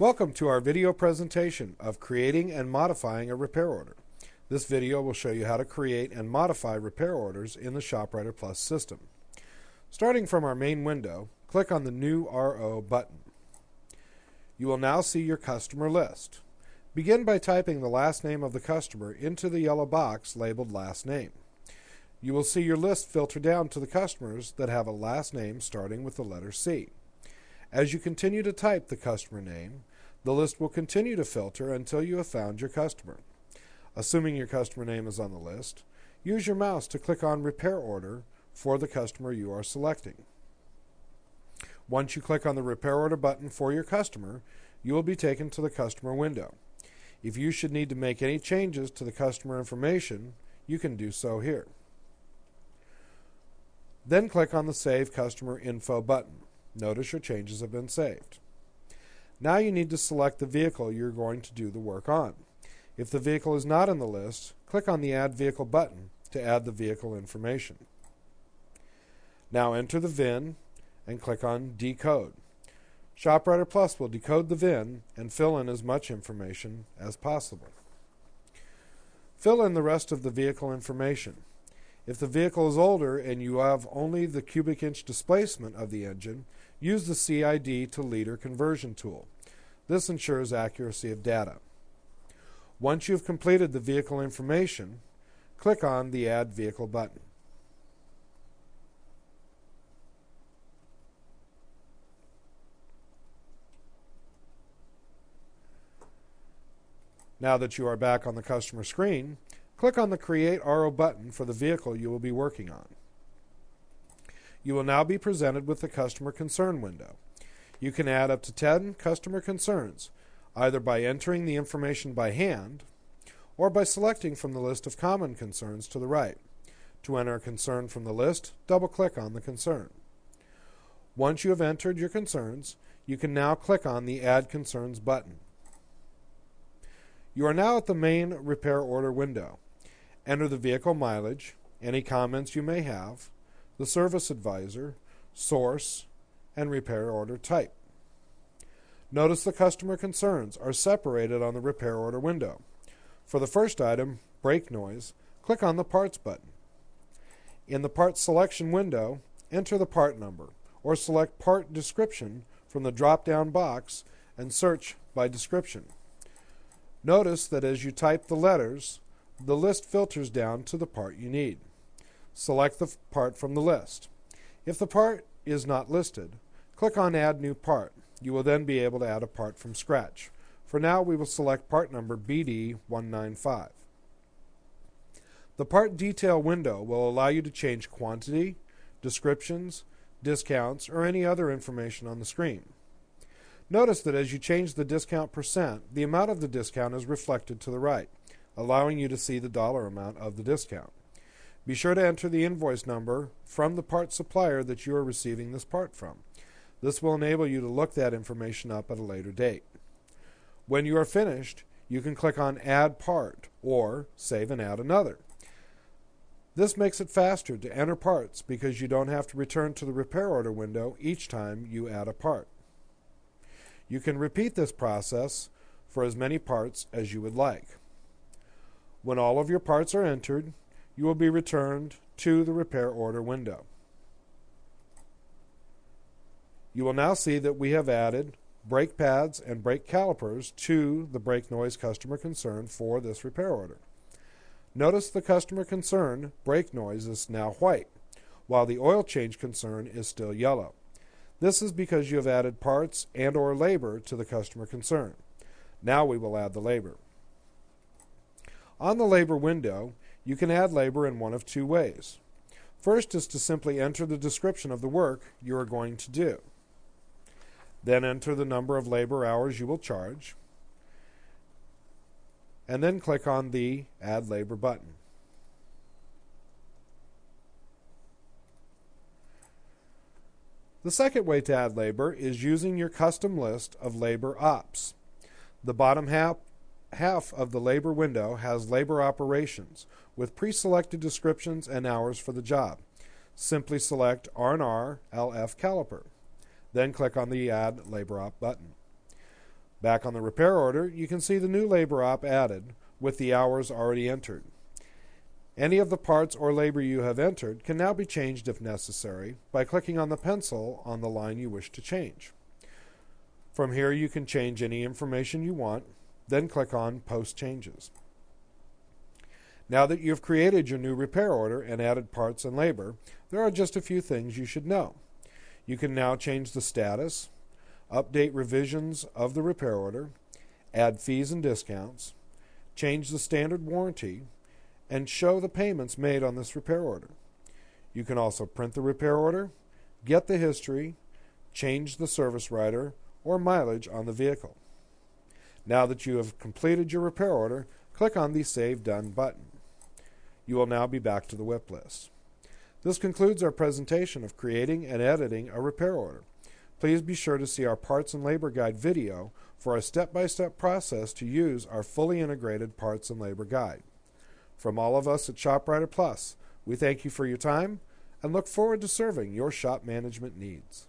Welcome to our video presentation of creating and modifying a repair order. This video will show you how to create and modify repair orders in the ShopWriter Plus system. Starting from our main window, click on the New RO button. You will now see your customer list. Begin by typing the last name of the customer into the yellow box labeled Last Name. You will see your list filter down to the customers that have a last name starting with the letter C. As you continue to type the customer name, the list will continue to filter until you have found your customer. Assuming your customer name is on the list, use your mouse to click on Repair Order for the customer you are selecting. Once you click on the Repair Order button for your customer, you will be taken to the customer window. If you should need to make any changes to the customer information, you can do so here. Then click on the Save Customer Info button. Notice your changes have been saved. Now you need to select the vehicle you're going to do the work on. If the vehicle is not in the list, click on the Add Vehicle button to add the vehicle information. Now enter the VIN and click on Decode. ShopWriter Plus will decode the VIN and fill in as much information as possible. Fill in the rest of the vehicle information. If the vehicle is older and you have only the cubic inch displacement of the engine, use the CID to liter conversion tool. This ensures accuracy of data. Once you have completed the vehicle information, click on the Add Vehicle button. Now that you are back on the customer screen, click on the Create RO button for the vehicle you will be working on. You will now be presented with the Customer Concern window. You can add up to 10 customer concerns, either by entering the information by hand or by selecting from the list of common concerns to the right. To enter a concern from the list, double-click on the concern. Once you have entered your concerns, you can now click on the Add Concerns button. You are now at the main repair order window. Enter the vehicle mileage, any comments you may have, the service advisor, source, and repair order type. Notice the customer concerns are separated on the repair order window. For the first item, brake noise, click on the Parts button. In the Part Selection window, enter the part number, or select Part Description from the drop-down box and search by description. Notice that as you type the letters, the list filters down to the part you need. Select the part from the list. If the part is not listed, click on Add New Part. You will then be able to add a part from scratch. For now, we will select part number BD195. The Part Detail window will allow you to change quantity, descriptions, discounts, or any other information on the screen. Notice that as you change the discount percent, the amount of the discount is reflected to the right, allowing you to see the dollar amount of the discount. Be sure to enter the invoice number from the part supplier that you are receiving this part from. This will enable you to look that information up at a later date. When you are finished, you can click on Add Part or Save and Add Another. This makes it faster to enter parts because you don't have to return to the repair order window each time you add a part. You can repeat this process for as many parts as you would like. When all of your parts are entered, you will be returned to the repair order window. You will now see that we have added brake pads and brake calipers to the brake noise customer concern for this repair order. Notice the customer concern brake noise is now white, while the oil change concern is still yellow. This is because you have added parts and/or labor to the customer concern. Now we will add the labor. On the labor window, you can add labor in one of two ways. First is to simply enter the description of the work you are going to do. Then enter the number of labor hours you will charge, and then click on the Add Labor button. The second way to add labor is using your custom list of labor ops. The bottom half of the labor window has labor operations with pre-selected descriptions and hours for the job. Simply select R&R LF caliper. Then click on the Add Labor Op button. Back on the repair order, you can see the new labor op added with the hours already entered. Any of the parts or labor you have entered can now be changed if necessary by clicking on the pencil on the line you wish to change. From here, you can change any information you want, then click on Post Changes. Now that you've created your new repair order and added parts and labor, there are just a few things you should know. You can now change the status, update revisions of the repair order, add fees and discounts, change the standard warranty, and show the payments made on this repair order. You can also print the repair order, get the history, change the service rider or mileage on the vehicle. Now that you have completed your repair order, click on the Save Done button. You will now be back to the WIP list. This concludes our presentation of creating and editing a repair order. Please be sure to see our Parts and Labor Guide video for a step-by-step process to use our fully integrated Parts and Labor Guide. From all of us at ShopWriter Plus, we thank you for your time and look forward to serving your shop management needs.